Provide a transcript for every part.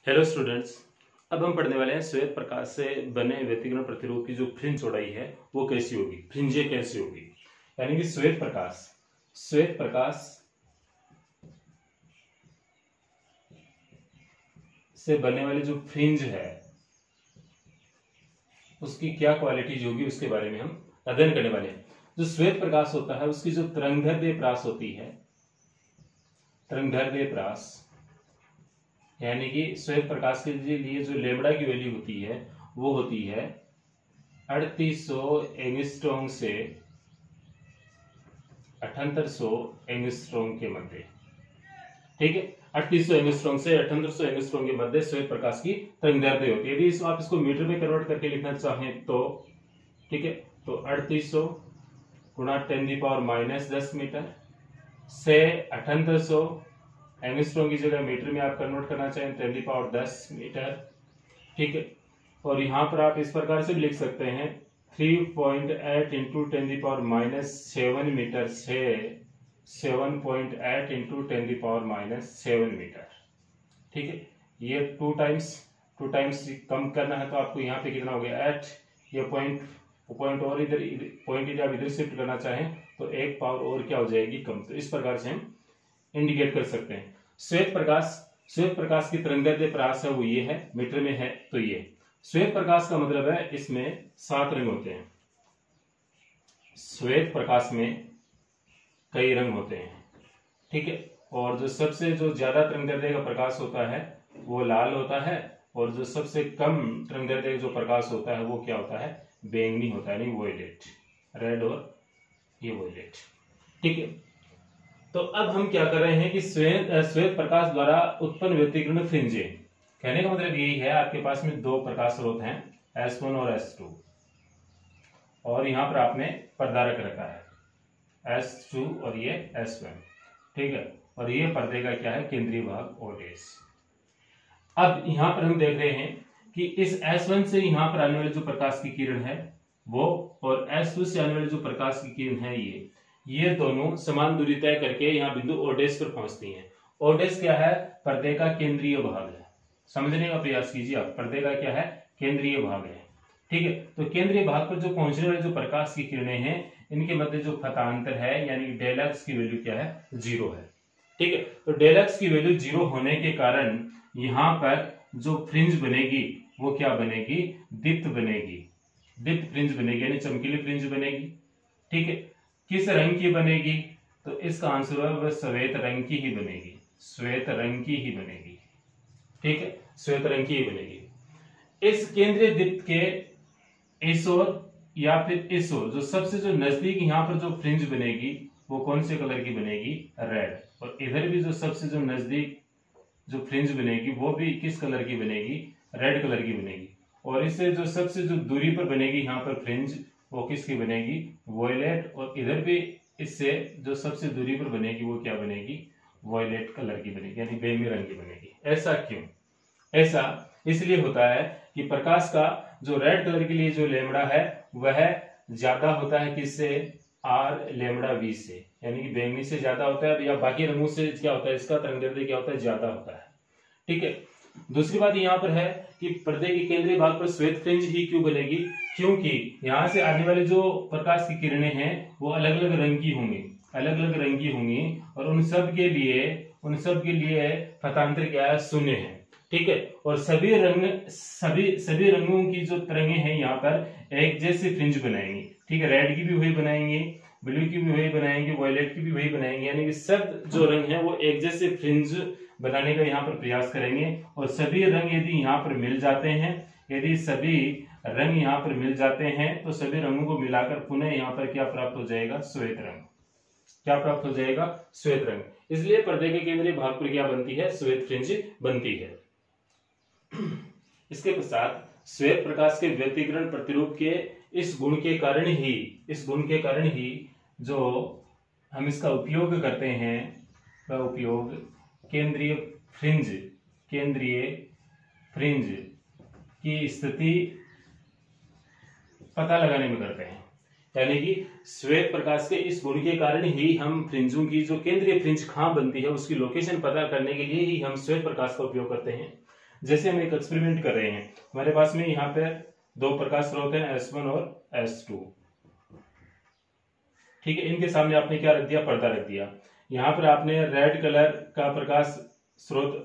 Hello students. अब हम पढ़ने वाले हैं श्वेत प्रकाश से बने व्यतिकरण प्रतिरूप की जो फ्रिंज चौड़ाई है वो कैसी होगी, फ्रिंजे कैसी होगी। यानी कि श्वेत प्रकाश से बनने वाली जो फ्रिंज है उसकी क्या क्वालिटीज होगी उसके बारे में हम अध्ययन करने वाले हैं। जो श्वेत प्रकाश होता है उसकी जो तरंगदैर्ध्य प्रास होती है, तरंगदैर्ध्य प्रास यानी कि श्वेत प्रकाश के लिए जो लेमड़ा की वैल्यू होती है वो होती है 3800 एंगस्ट्रॉम से 7800 एंगस्ट्रॉम के मध्य। ठीक है, 3800 एंगस्ट्रॉम से 7800 एंगस्ट्रॉम के मध्य श्वेत प्रकाश की तरंगदैर्ध्य होती है। यदि आप इसको मीटर में कन्वर्ट करके लिखना चाहें तो ठीक है, तो 3800 गुणा 10⁻⁻10 मीटर से 7800 एंगस्ट्रॉम की जगह मीटर में आप कन्वर्ट करना चाहें 10⁻10 मीटर। ठीक है, और यहाँ पर आप इस प्रकार से भी लिख सकते हैं 3.8 इंटू 10⁻⁷ मीटर से 7.8 इंटू 10⁻⁷ मीटर। ठीक है, ये टू टाइम्स कम करना है तो आपको यहाँ पे कितना हो गया 8। ये पॉइंट और इधर पॉइंट यदि आप इधर शिफ्ट करना चाहें तो एक पावर और क्या हो जाएगी कम। तो इस प्रकार से हम इंडिकेट कर सकते हैं। श्वेत प्रकाश की तरंगदैर्ध्य प्रास है वो ये है, मीटर में है तो ये। श्वेत प्रकाश का मतलब है इसमें 7 रंग होते हैं। श्वेत प्रकाश में कई रंग होते हैं। ठीक है, और जो सबसे ज्यादा तरंगदैर्ध्य का प्रकाश होता है वो लाल होता है, और जो सबसे कम तरंगदैर्ध्य जो प्रकाश होता है वो क्या होता है, बैंगनी होता है, यानी वोयलेट, रेड और ये वोयलेट। ठीक है, तो अब हम क्या कर रहे हैं कि श्वेत प्रकाश द्वारा उत्पन्न व्यतिकरण फ्रिंजे। कहने का मतलब यही है, आपके पास में दो प्रकाश स्रोत हैं S1 और S2, और यहां पर आपने पर्दा रख रखा है S2 और ये S1। ठीक है, और ये पर्दे का क्या है, केंद्रीय भाग ओडेस। अब यहां पर हम देख रहे हैं कि इस S1 से यहां पर आने वाले जो प्रकाश की किरण है वो, और S2 से आने वाले जो प्रकाश की किरण है ये दोनों समान दूरी तय करके यहाँ बिंदु ओडेस पर पहुंचती हैं। ओडेस क्या है, पर्दे का केंद्रीय भाग है। समझने का प्रयास कीजिए आप, पर्दे का क्या है, केंद्रीय भाग है। ठीक है, तो केंद्रीय भाग पर जो पहुंचने वाले जो प्रकाश की किरणें हैं इनके मध्य जो पथांतर है यानी डेल एक्स की वैल्यू क्या है, 0 है। ठीक है, तो डेल एक्स की वैल्यू 0 होने के कारण यहाँ पर जो फ्रिंज बनेगी वो क्या बनेगी, दीप्त बनेगी, दीप्त फ्रिंज बनेगी, यानी चमकीली फ्रिंज बनेगी। ठीक है, किस रंग की बनेगी, तो इसका आंसर है वह श्वेत रंग की ही बनेगी, श्वेत रंग की ही बनेगी। ठीक है, श्वेत रंग की ही बनेगी। इस केंद्रीय दीप्त के इस ओर या फिर इस ओर जो सबसे नजदीक यहाँ पर जो फ्रिंज बनेगी वो कौन से कलर की बनेगी, रेड। और इधर भी जो सबसे नजदीक जो फ्रिंज बनेगी वो भी किस कलर की बनेगी, रेड कलर की बनेगी। और इससे जो सबसे दूरी पर बनेगी यहाँ पर फ्रिंज वो किसकी बनेगी, वॉयलेट। और इधर भी इससे जो सबसे दूरी पर बनेगी वो क्या बनेगी, वॉयलेट कलर की बनेगी, यानी बैंगनी रंग की बनेगी। ऐसा क्यों, ऐसा इसलिए होता है कि प्रकाश का जो रेड कलर के लिए जो लेमड़ा है वह ज्यादा होता है किससे, आर लेमड़ा वी से, यानी कि बैंगनी से ज्यादा होता है, या बाकी रंगों से क्या होता है, इसका तरंगदैर्ध्य क्या होता है, ज्यादा होता है। ठीक है, दूसरी बात यहाँ पर है कि पर्दे के केंद्रीय भाग पर श्वेत फ्रिंज ही क्यों बनेगी, क्योंकि यहाँ से आने वाले जो प्रकाश की किरणें हैं वो अलग अलग रंग की होंगी, अलग अलग रंग की होंगी, और उन सब के लिए पथांतर क्या है, 0 है। ठीक है, और सभी रंगों की जो तरंगे हैं यहाँ पर एक जैसे फ्रिंज बनाएंगी। ठीक है, रेड की भी वही बनाएंगे, ब्लू की भी वही बनाएंगे, वॉयलेट की भी वही बनाएंगे, यानी कि सब जो रंग है वो एक जैसे फ्रिंज बनाने का यहाँ पर प्रयास करेंगे। और सभी रंग यदि यहाँ पर मिल जाते हैं, यदि सभी रंग यहाँ पर मिल जाते हैं तो सभी रंगों को मिलाकर पुनः यहाँ पर क्या प्राप्त हो जाएगा, श्वेत रंग। क्या प्राप्त हो जाएगा, श्वेत रंग। इसलिए पर्दे के केंद्रीय भाग पर क्या बनती है, श्वेत फ्रिंज बनती है। इसके पश्चात श्वेत प्रकाश के व्यतिकरण प्रतिरूप के इस गुण के कारण ही जो हम इसका उपयोग करते हैं वह उपयोग केंद्रीय फ्रिंज की स्थिति पता लगाने में करते हैं। यानी कि श्वेत प्रकाश के इस गुण के कारण ही हम फ्रिंजों की जो केंद्रीय फ्रिंज कहां बनती है उसकी लोकेशन पता करने के लिए ही हम श्वेत प्रकाश का उपयोग करते हैं। जैसे हम एक एक्सपेरिमेंट कर रहे हैं, हमारे पास में यहाँ पे दो प्रकाश स्रोत हैं S1 और S2, ठीक है। इनके सामने आपने क्या रख दिया, पर्दा रख दिया। यहाँ पर आपने रेड कलर का प्रकाश स्रोत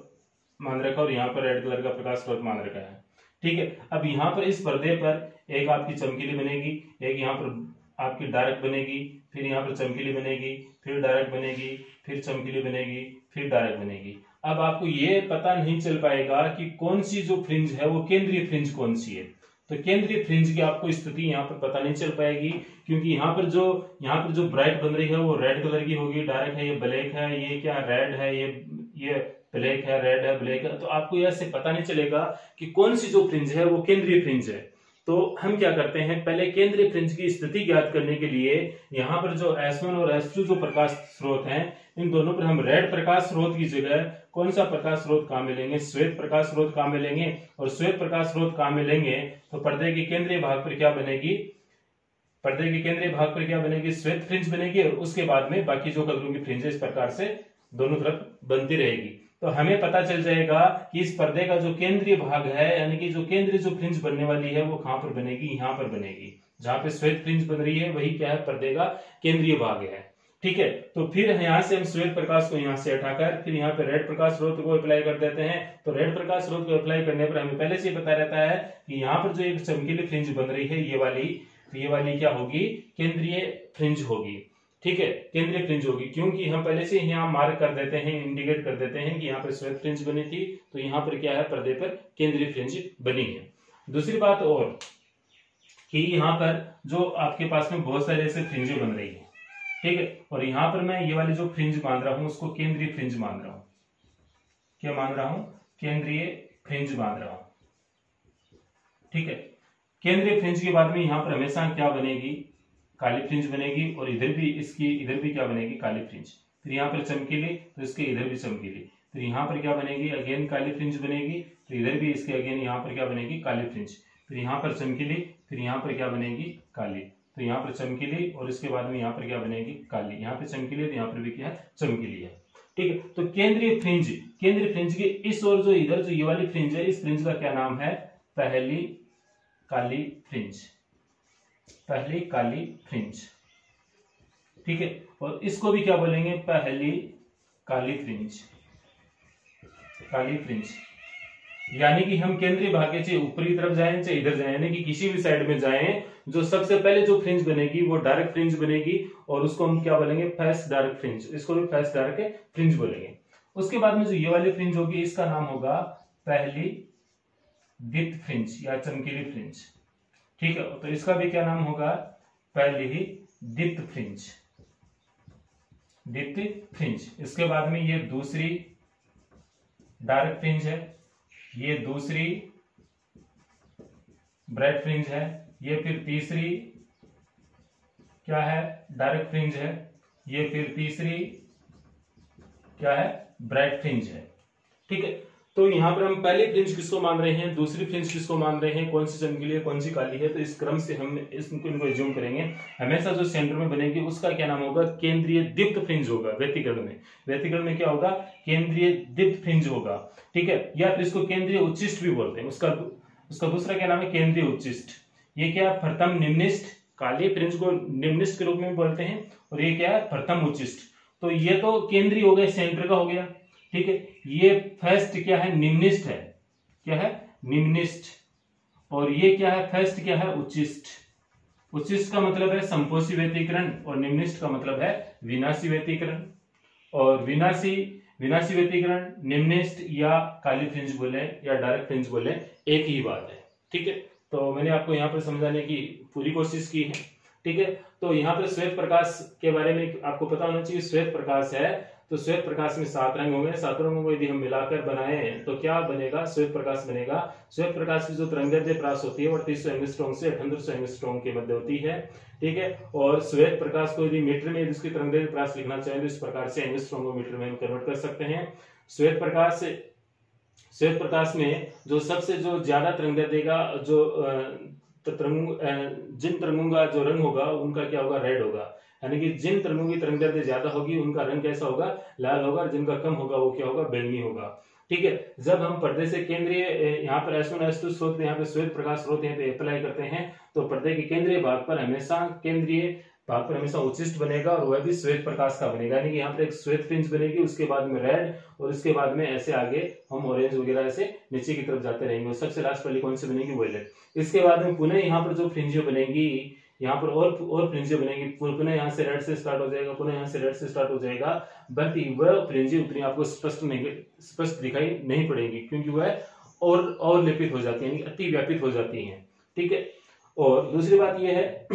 मान रखा और यहाँ पर रेड कलर का प्रकाश स्रोत मान रखा है, ठीक है। अब यहाँ पर इस पर्दे पर एक आपकी चमकीली बनेगी, एक यहाँ पर आपकी डार्क बनेगी, फिर यहाँ पर चमकीली बनेगी, फिर डार्क बनेगी, फिर चमकीली बनेगी, फिर डार्क बनेगी। अब आपको ये पता नहीं चल पाएगा कि कौन सी जो फ्रिंज है वो केंद्रीय फ्रिंज कौन सी है। तो केंद्रीय फ्रिंज की आपको स्थिति यहाँ पर पता नहीं चल पाएगी, क्योंकि यहाँ पर जो ब्राइट बन रही है वो रेड कलर की होगी, डार्क है ये ब्लैक है, ये क्या रेड है, ये ब्लैक है, रेड है, ब्लैक है। तो आपको ऐसे पता नहीं चलेगा कि कौन सी जो फ्रिंज है वो केंद्रीय फ्रिंज है। तो हम क्या करते हैं, पहले केंद्रीय फ्रिंज की स्थिति ज्ञात करने के लिए यहाँ पर जो S1 और S2 जो प्रकाश स्रोत हैं, इन दोनों पर हम रेड प्रकाश स्रोत की जगह कौन सा प्रकाश स्रोत काम में लेंगे, श्वेत प्रकाश स्रोत काम में लेंगे। और श्वेत प्रकाश स्रोत काम में लेंगे तो पर्दे के केंद्रीय भाग पर क्या बनेगी, पर्दे के केंद्रीय भाग पर क्या बनेगी, श्वेत फ्रिंज बनेगी। और उसके बाद में बाकी जो कलरों की फ्रिंज इस प्रकार से दोनों तरफ बनती रहेगी। तो हमें पता चल जाएगा कि इस पर्दे का जो केंद्रीय भाग है, यानी कि जो केंद्रीय जो फ्रिंज बनने वाली है वो कहां पर बनेगी, यहाँ पर बनेगी। जहां पे श्वेत फ्रिंज बन रही है वही क्या है, पर्दे का केंद्रीय भाग है, ठीक है। तो फिर यहाँ से हम श्वेत प्रकाश को यहाँ से हटाकर फिर यहाँ पे रेड प्रकाश स्रोत को अप्लाई कर देते हैं। तो रेड प्रकाश स्रोत को अप्लाई करने पर हमें पहले से ही पता रहता है कि यहाँ पर जो एक चमकीली फ्रिंज बन रही है ये वाली क्या होगी, केंद्रीय फ्रिंज होगी, ठीक है, केंद्रीय फ्रिंज होगी। क्योंकि हम पहले से यहाँ मार्क कर देते हैं, इंडिकेट कर देते हैं कि यहाँ पर श्वेत फ्रिंज बनी थी, तो यहाँ पर क्या है, पर्दे पर केंद्रीय फ्रिंज बनी है। दूसरी बात और कि यहाँ पर जो आपके पास में बहुत सारे ऐसे फ्रिंजें बन रही है, ठीक है। और यहाँ पर मैं ये वाली जो फ्रिंज मान रहा हूं उसको केंद्रीय फ्रिंज मान रहा हूं। क्या मान रहा हूं, केंद्रीय फ्रिंज मान रहा हूं, ठीक है। केंद्रीय फ्रिंज के बाद में यहाँ पर हमेशा क्या बनेगी, काली फ्रिंज बनेगी। और इधर भी क्या बनेगी, काली फ्रिंज। फिर यहाँ पर चमकीली, तो इसके इधर भी चमकीली। फिर यहाँ पर क्या बनेगी, अगेन काली फ्रिंज बनेगी। तो इधर भी इसके अगेन यहाँ पर क्या बनेगी, काली फ्रिंज। फिर यहाँ पर चमकीली, फिर यहाँ पर क्या बनेगी, काली। तो यहाँ पर चमकीली और इसके बाद में यहाँ पर क्या बनेगी, काली। यहाँ पे चमकीली तो यहाँ पर भी क्या है, चमकीली है, ठीक है। तो केंद्रीय फ्रिंज के इस और जो इधर जो ये वाली फ्रिंज है, इस फ्रिंज का क्या नाम है, पहली काली फ्रिंज, पहली काली फ्रिंज, ठीक है। और इसको भी क्या बोलेंगे, पहली काली फ्रिंज, काली फ्रिंज। यानी कि हम केंद्रीय भाग से ऊपरी तरफ जाएं चाहे इधर जाएं, यानी कि किसी भी साइड में जाएं, जो सबसे पहले जो फ्रिंज बनेगी वो डार्क फ्रिंज बनेगी। और उसको हम क्या बोलेंगे, फेस डार्क फ्रिंज, इसको भी फेस डार्क फ्रिंज बोलेंगे। उसके बाद में जो ये वाली फ्रिंज होगी इसका नाम होगा पहली दीप्त फ्रिंज या चमकीली फ्रिंज, ठीक है। तो इसका भी क्या नाम होगा, पहली ही दीप्त फ्रिंज, दीप्त फ्रिंज। इसके बाद में ये दूसरी डार्क फ्रिंज है, ये दूसरी ब्राइट फ्रिंज है, ये फिर तीसरी क्या है, डार्क फ्रिंज है, ये फिर तीसरी क्या है, ब्राइट फ्रिंज है, ठीक है। तो यहाँ पर हम पहली फ्रिंज किसको मान रहे हैं, दूसरी फ्रिंज किसको मान रहे हैं, कौन सी चमकीली है, कौन सी काली है। तो इस क्रम से हम इनको एज्यूम करेंगे। हमेशा जो सेंटर में बनेगी उसका क्या नाम होगा, केंद्रीय दीप्त फ्रिंज होगा। व्यतिकरण में क्या होगा, केंद्रीय दीप्त फ्रिंज होगा, ठीक है। या फिर इसको केंद्रीय उच्चिष्ट भी बोलते हैं। उसका दूसरा क्या नाम है, केंद्रीय उच्चिष्ट। ये क्या, प्रथम निम्निष्ठ, काली फ्रिंज को निम्निष्ठ के रूप में बोलते हैं। और ये क्या है, प्रथम उच्चिष्ट। तो ये तो केंद्रीय हो गया, सेंटर का हो गया, ठीक है। ये फर्स्ट क्या है, निम्निष्ठ है, क्या है, निम्निष्ठ। और ये क्या है, फर्स्ट क्या है, उच्चिष्ठ। उच्चिष्ठ का मतलब है संपोषी व्यतिकरण और निम्निष्ठ का मतलब है विनाशी व्यतिकरण। और विनाशी व्यतिकरण, निम्निष्ठ या काली फ्रिंज बोले या डार्क फ्रिंज बोले, एक ही बात है, ठीक है। तो मैंने आपको यहाँ पर समझाने की पूरी कोशिश की है, ठीक है। तो यहाँ पर श्वेत प्रकाश के बारे में आपको पता होना चाहिए। श्वेत प्रकाश है तो श्वेत प्रकाश में 7 रंग होंगे। 7 रंगों को यदि हम मिलाकर बनाए तो क्या बनेगा, श्वेत प्रकाश बनेगा। श्वेत प्रकाश की जो तरंगदैर्घ्य प्रकाश होती है वो 3800 एंगस्ट्रॉम से 1800 एंगस्ट्रॉम के मध्य होती है, ठीक है। और श्वेत प्रकाश को यदि मीटर में इसकी तरंगदैर्घ्य प्रकाश लिखना चाहें तो इस प्रकार से एंगस्ट्रॉम को मीटर में हम कन्वर्ट कर सकते हैं। श्वेत प्रकाश में जो सबसे जो ज्यादा तरंगदैर्घ्य का जिन तरंगों का जो रंग होगा उनका क्या होगा, रेड होगा। यानी कि जिन तरंगों की तरंगदैर्घ्य ज्यादा होगी उनका रंग कैसा होगा, लाल होगा। और जिनका कम होगा वो क्या होगा, बैंगनी होगा, ठीक है। जब हम पर्दे से केंद्रीय यहाँ पर S1 S2 स्रोत यहाँ पे श्वेत प्रकाश स्रोत यहाँ पे अप्लाई करते हैं तो पर्दे के केंद्रीय भाग पर हमेशा उच्चिष्ट बनेगा और वह भी श्वेत प्रकाश का बनेगा, यानी कि यहाँ पर एक श्वेत फ्रिंज बनेगी, उसके बाद में रेड और उसके बाद में ऐसे आगे हम ऑरेंज वगैरह ऐसे नीचे की तरफ जाते रहेंगे। सबसे लास्ट वाली कौन सी बनेगी? वॉयलेट। इसके बाद में पुनः यहाँ पर जो फ्रिंजियो बनेगी, यहाँ पर और फ्रिंजियो बनेगी, पुनः यहाँ से रेड से स्टार्ट हो जाएगा, पुनः यहाँ से रेड से स्टार्ट हो जाएगा, बल्कि वह फ्रिंजियो उतनी आपको स्पष्ट दिखाई नहीं पड़ेगी क्योंकि वह और लेपित हो जाती है, अति व्यापित हो जाती है। ठीक है। और दूसरी बात यह है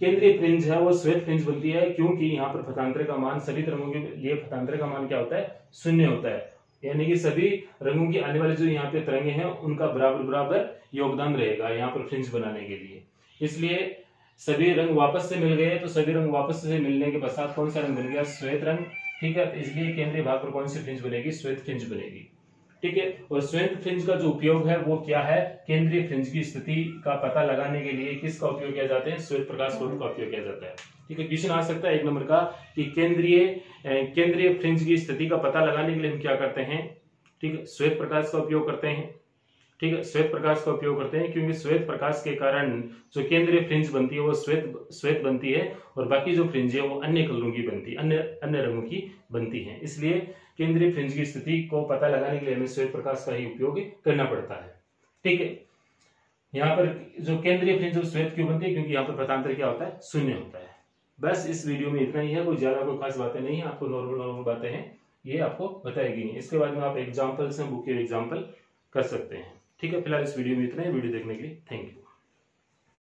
केंद्रीय फ्रिंज है वो श्वेत फ्रिंज बनती है क्योंकि यहाँ पर फतांतर का मान सभी रंगों के लिए फतांतर का मान क्या होता है? 0 होता है, यानी कि सभी रंगों की आने वाले जो यहाँ पे तरंगे हैं उनका बराबर योगदान रहेगा यहाँ पर फ्रिंज बनाने के लिए। इसलिए सभी रंग वापस से मिल गए, तो सभी रंग वापस से मिलने के पश्चात कौन सा रंग बन गया? श्वेत रंग। ठीक है। इसलिए केंद्रीय भाग पर कौन सी फ्रिंज बनेगी? श्वेत फ्रिंज बनेगी। ठीक है। और श्वेत फ्रिंज का जो उपयोग है वो क्या है? केंद्रीय फ्रिंज की स्थिति का पता लगाने के लिए किसका उपयोग किया जाता है? श्वेत प्रकाश स्रोत का उपयोग किया जाता है। ठीक है। क्वेश्चन आ सकता है 1 नंबर का कि केंद्रीय फ्रिंज की स्थिति का पता लगाने के लिए हम क्या करते हैं? ठीक है, श्वेत प्रकाश का उपयोग करते हैं। ठीक है, श्वेत प्रकाश का उपयोग करते हैं क्योंकि श्वेत प्रकाश के कारण जो केंद्रीय फ्रिंज बनती है वो श्वेत बनती है और बाकी जो फ्रिंज है वो अन्य कलरों की बनती है, अन्य रंगों की बनती है। इसलिए केंद्रीय फ्रिंज की स्थिति को पता लगाने के लिए हमें श्वेत प्रकाश का ही उपयोग करना पड़ता है। ठीक है। यहाँ पर जो केंद्रीय फ्रिंज श्वेत क्यों बनती है? क्योंकि यहाँ पर पतांतर क्या होता है? 0 होता है। बस इस वीडियो में इतना ही है, कोई ज्यादा कोई खास बातें नहीं है, आपको नॉर्मल बातें हैं ये आपको बताएगी। इसके बाद में आप एग्जाम्पल से बुक के एग्जाम्पल कर सकते हैं। ठीक है। फिलहाल इस वीडियो में इतना ही। वीडियो देखने के लिए थैंक यू।